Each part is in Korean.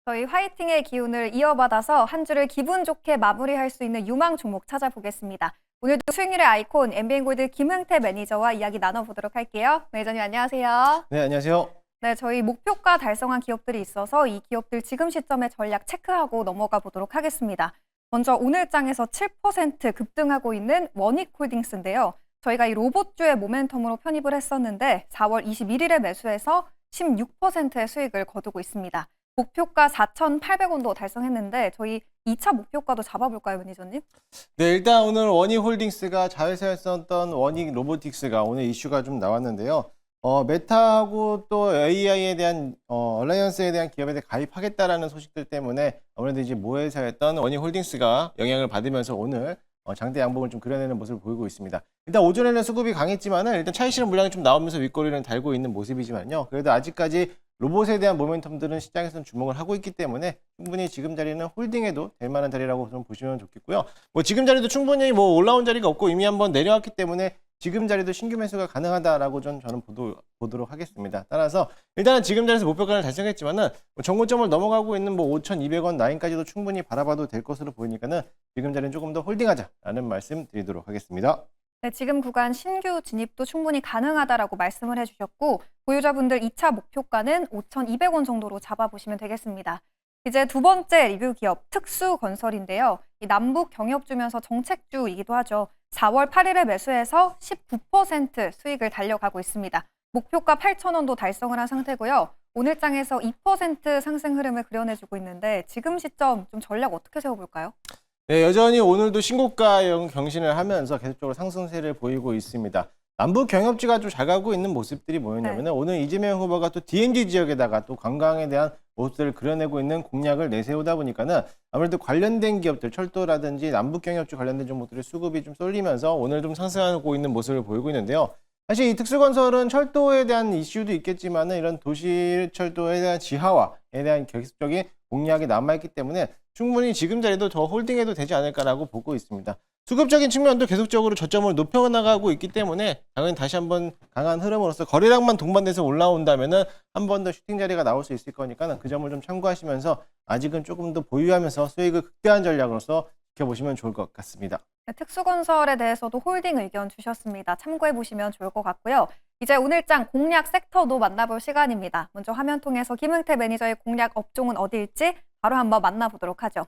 저희 화이팅의 기운을 이어받아서 한 주를 기분 좋게 마무리할 수 있는 유망 종목 찾아보겠습니다. 오늘도 수익률의 아이콘 MBN골드 김흥태 매니저와 이야기 나눠보도록 할게요. 매니저님 안녕하세요. 네, 안녕하세요. 네, 저희 목표가 달성한 기업들이 있어서 이 기업들 지금 시점의 전략 체크하고 넘어가 보도록 하겠습니다. 먼저 오늘 장에서 7% 급등하고 있는 원익홀딩스인데요. 저희가 이 로봇주의 모멘텀으로 편입을 했었는데 4월 21일에 매수해서 16%의 수익을 거두고 있습니다. 목표가 4,800원도 달성했는데 저희 2차 목표가도 잡아볼까요, 매니저님? 네, 일단 오늘 원익홀딩스가 자회사였었던 원익 로보틱스가 오늘 이슈가 좀 나왔는데요. 메타하고 또 AI에 대한 얼라이언스에 대한 기업에 대해 가입하겠다라는 소식들 때문에 아무래도 이제 모회사였던 원익홀딩스가 영향을 받으면서 오늘 장대 양봉을 좀 그려내는 모습을 보이고 있습니다. 일단 오전에는 수급이 강했지만은 일단 차익 실현 물량이 좀 나오면서 윗꼬리를 달고 있는 모습이지만요. 그래도 아직까지 로봇에 대한 모멘텀들은 시장에서는 주목을 하고 있기 때문에 충분히 지금 자리는 홀딩해도 될 만한 자리라고 좀 보시면 좋겠고요. 뭐 지금 자리도 충분히 뭐 올라온 자리가 없고 이미 한번 내려왔기 때문에 지금 자리도 신규 매수가 가능하다라고 저는 보도록 하겠습니다. 따라서 일단은 지금 자리에서 목표가를 달성했지만은 정고점을 넘어가고 있는 뭐 5,200원 라인까지도 충분히 바라봐도 될 것으로 보이니까는 지금 자리는 조금 더 홀딩하자라는 말씀 드리도록 하겠습니다. 네, 지금 구간 신규 진입도 충분히 가능하다라고 말씀을 해주셨고 보유자분들 2차 목표가는 5,200원 정도로 잡아보시면 되겠습니다. 이제 두 번째 리뷰 기업 특수건설인데요. 이 남북 경협주면서 정책주이기도 하죠. 4월 8일에 매수해서 19% 수익을 달려가고 있습니다. 목표가 8,000원도 달성을 한 상태고요. 오늘 장에서 2% 상승 흐름을 그려내주고 있는데 지금 시점 좀 전략 어떻게 세워볼까요? 네, 여전히 오늘도 신고가 경신을 하면서 계속적으로 상승세를 보이고 있습니다. 남북 경협지가 좀 잘 가고 있는 모습들이 뭐였냐면 오늘 이재명 후보가 또 DMZ 지역에다가 또 관광에 대한 모습들을 그려내고 있는 공약을 내세우다 보니까는 아무래도 관련된 기업들, 철도라든지 남북 경협지 관련된 종목들의 수급이 좀 쏠리면서 오늘 좀 상승하고 있는 모습을 보이고 있는데요. 사실 이 특수건설은 철도에 대한 이슈도 있겠지만은 이런 도시철도에 대한 지하화에 대한 계속적인 공약이 남아있기 때문에 충분히 지금 자리도 더 홀딩해도 되지 않을까라고 보고 있습니다. 수급적인 측면도 계속적으로 저점을 높여나가고 있기 때문에 당연히 다시 한번 강한 흐름으로서 거래량만 동반돼서 올라온다면은 한 번 더 슈팅 자리가 나올 수 있을 거니까 그 점을 좀 참고하시면서 아직은 조금 더 보유하면서 수익을 극대화한 전략으로서 지켜보시면 좋을 것 같습니다. 네, 특수건설에 대해서도 홀딩 의견 주셨습니다. 참고해보시면 좋을 것 같고요. 이제 오늘장 공략 섹터도 만나볼 시간입니다. 먼저 화면 통해서 김흥태 매니저의 공략 업종은 어디일지 바로 한번 만나보도록 하죠.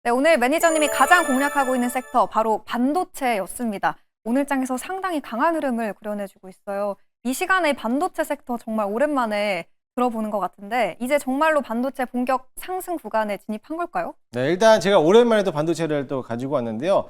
네, 오늘 매니저님이 가장 공략하고 있는 섹터 바로 반도체였습니다. 오늘 장에서 상당히 강한 흐름을 그려내주고 있어요. 이 시간에 반도체 섹터 정말 오랜만에 들어보는 것 같은데 이제 정말로 반도체 본격 상승 구간에 진입한 걸까요? 네, 일단 제가 오랜만에 또 반도체를 또 가지고 왔는데요.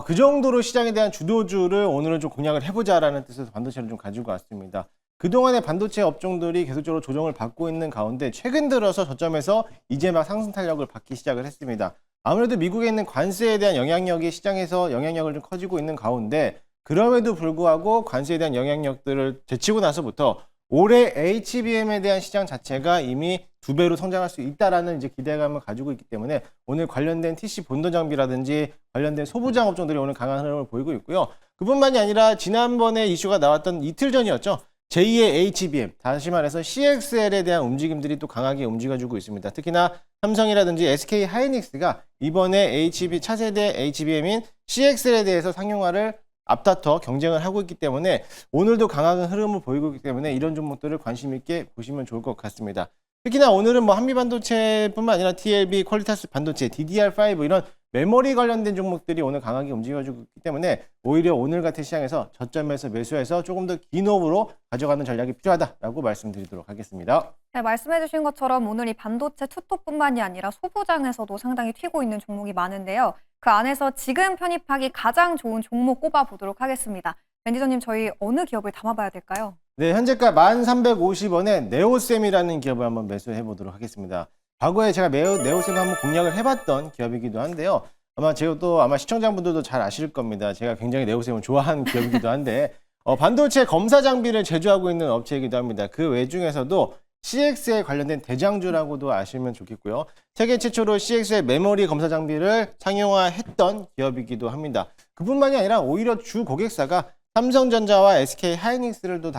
그 정도로 시장에 대한 주도주를 오늘은 좀 공략을 해보자라는 뜻에서 반도체를 좀 가지고 왔습니다. 그동안의 반도체 업종들이 계속적으로 조정을 받고 있는 가운데 최근 들어서 저점에서 이제 막 상승 탄력을 받기 시작을 했습니다. 아무래도 미국에 있는 관세에 대한 영향력이 시장에서 영향력을 좀 커지고 있는 가운데 그럼에도 불구하고 관세에 대한 영향력들을 제치고 나서부터 올해 HBM에 대한 시장 자체가 이미 2배로 성장할 수 있다라는 이제 기대감을 가지고 있기 때문에 오늘 관련된 TC 본도 장비라든지 관련된 소부장 업종들이 오늘 강한 흐름을 보이고 있고요. 그뿐만이 아니라 지난번에 이슈가 나왔던 이틀 전이었죠. 제2의 HBM, 다시 말해서 CXL에 대한 움직임들이 또 강하게 움직여주고 있습니다. 특히나 삼성이라든지 SK 하이닉스가 이번에 차세대 HBM인 CXL에 대해서 상용화를 앞다퉈 경쟁을 하고 있기 때문에 오늘도 강한 흐름을 보이고 있기 때문에 이런 종목들을 관심 있게 보시면 좋을 것 같습니다. 특히나 오늘은 뭐 한미반도체뿐만 아니라 TLB, 퀄리타스 반도체, DDR5 이런 메모리 관련된 종목들이 오늘 강하게 움직여주고 있기 때문에 오히려 오늘 같은 시장에서 저점에서 매수해서 조금 더 긴 호흡으로 가져가는 전략이 필요하다라고 말씀드리도록 하겠습니다. 네, 말씀해주신 것처럼 오늘 이 반도체 투톱뿐만이 아니라 소부장에서도 상당히 튀고 있는 종목이 많은데요. 그 안에서 지금 편입하기 가장 좋은 종목 꼽아보도록 하겠습니다. 매니저님, 저희 어느 기업을 담아봐야 될까요? 네, 현재가 1,350원에 네오셈이라는 기업을 한번 매수해 보도록 하겠습니다. 과거에 제가 네오셈을 한번 공략을 해봤던 기업이기도 한데요. 아마 시청자분들도 잘 아실 겁니다. 제가 굉장히 네오셈을 좋아하는 기업이기도 한데 반도체 검사 장비를 제조하고 있는 업체이기도 합니다. 그 외중에서도 CX에 관련된 대장주라고도 아시면 좋겠고요. 세계 최초로 CX의 메모리 검사 장비를 상용화했던 기업이기도 합니다. 그뿐만이 아니라 오히려 주 고객사가 삼성전자와 SK 하이닉스를 또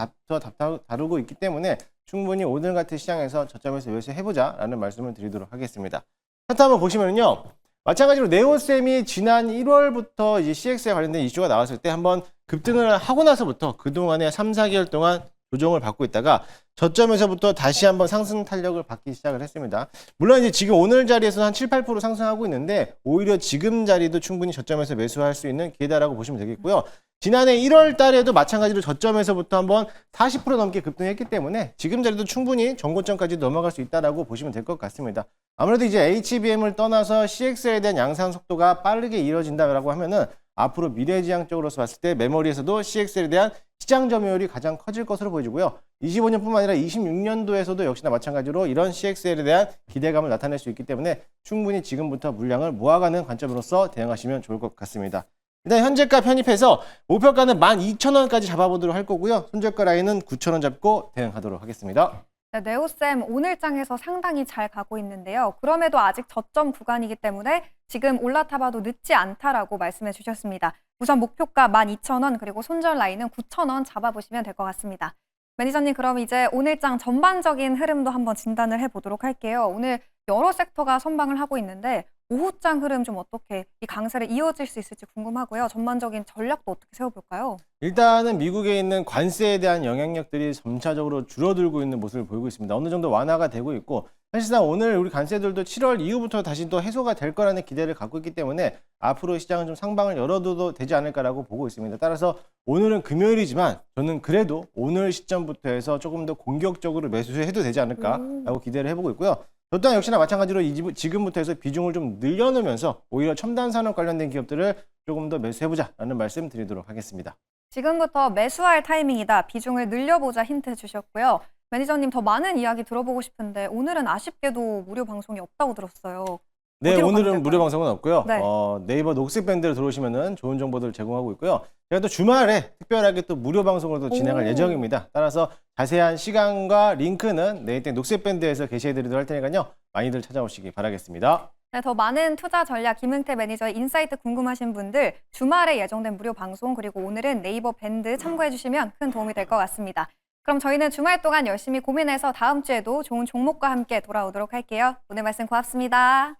다루고 있기 때문에 충분히 오늘 같은 시장에서 저점에서 매수해보자라는 말씀을 드리도록 하겠습니다. 차트 한번 보시면요. 마찬가지로 네오셈이 지난 1월부터 이제 CX에 관련된 이슈가 나왔을 때 한번 급등을 하고 나서부터 그동안에 3, 4개월 동안 조정을 받고 있다가 저점에서부터 다시 한번 상승 탄력을 받기 시작을 했습니다. 물론 이제 지금 오늘 자리에서 한 7, 8% 상승하고 있는데 오히려 지금 자리도 충분히 저점에서 매수할 수 있는 기회다라고 보시면 되겠고요. 지난해 1월 달에도 마찬가지로 저점에서부터 한번 40% 넘게 급등했기 때문에 지금 자리도 충분히 전고점까지 넘어갈 수 있다라고 보시면 될 것 같습니다. 아무래도 이제 HBM을 떠나서 CX에 대한 양상 속도가 빠르게 이뤄진다라고 하면은 앞으로 미래지향적으로서 봤을 때 메모리에서도 CX에 대한 시장 점유율이 가장 커질 것으로 보여지고요. 25년뿐만 아니라 26년도에서도 역시나 마찬가지로 이런 CXL에 대한 기대감을 나타낼 수 있기 때문에 충분히 지금부터 물량을 모아가는 관점으로서 대응하시면 좋을 것 같습니다. 일단 현재가 편입해서 목표가는 12,000원까지 잡아보도록 할 거고요. 손절가 라인은 9,000원 잡고 대응하도록 하겠습니다. 네, 네오셈 오늘장에서 상당히 잘 가고 있는데요. 그럼에도 아직 저점 구간이기 때문에 지금 올라타봐도 늦지 않다라고 말씀해 주셨습니다. 우선 목표가 12,000원 그리고 손절 라인은 9,000원 잡아보시면 될 것 같습니다. 매니저님, 그럼 이제 오늘장 전반적인 흐름도 한번 진단을 해보도록 할게요. 오늘 여러 섹터가 선방을 하고 있는데 오후장 흐름 좀 어떻게 이 강세를 이어질 수 있을지 궁금하고요. 전반적인 전략도 어떻게 세워볼까요? 일단은 미국에 있는 관세에 대한 영향력들이 점차적으로 줄어들고 있는 모습을 보이고 있습니다. 어느 정도 완화가 되고 있고 사실상 오늘 우리 관세들도 7월 이후부터 다시 또 해소가 될 거라는 기대를 갖고 있기 때문에 앞으로 시장은 좀 상방을 열어둬도 되지 않을까라고 보고 있습니다. 따라서 오늘은 금요일이지만 저는 그래도 오늘 시점부터 해서 조금 더 공격적으로 매수해도 되지 않을까라고 기대를 해보고 있고요. 저 또한 역시나 마찬가지로 지금부터 해서 비중을 좀 늘려놓으면서 오히려 첨단 산업 관련된 기업들을 조금 더 매수해보자라는 말씀 드리도록 하겠습니다. 지금부터 매수할 타이밍이다. 비중을 늘려보자 힌트 주셨고요. 매니저님, 더 많은 이야기 들어보고 싶은데 오늘은 아쉽게도 무료 방송이 없다고 들었어요. 네, 어디로 가면 오늘은 될까요? 무료 방송은 없고요. 네. 네이버 녹색밴드를 들어오시면은 좋은 정보들을 제공하고 있고요. 제가 또 주말에 특별하게 또 무료 방송을 또 진행할 오. 예정입니다. 따라서 자세한 시간과 링크는 네이버 녹색밴드에서 게시해드리도록 할 테니까요. 많이들 찾아오시기 바라겠습니다. 네, 더 많은 투자 전략 김은태 매니저의 인사이트 궁금하신 분들 주말에 예정된 무료 방송 그리고 오늘은 네이버 밴드 참고해 주시면 큰 도움이 될 것 같습니다. 그럼 저희는 주말 동안 열심히 고민해서 다음 주에도 좋은 종목과 함께 돌아오도록 할게요. 오늘 말씀 고맙습니다.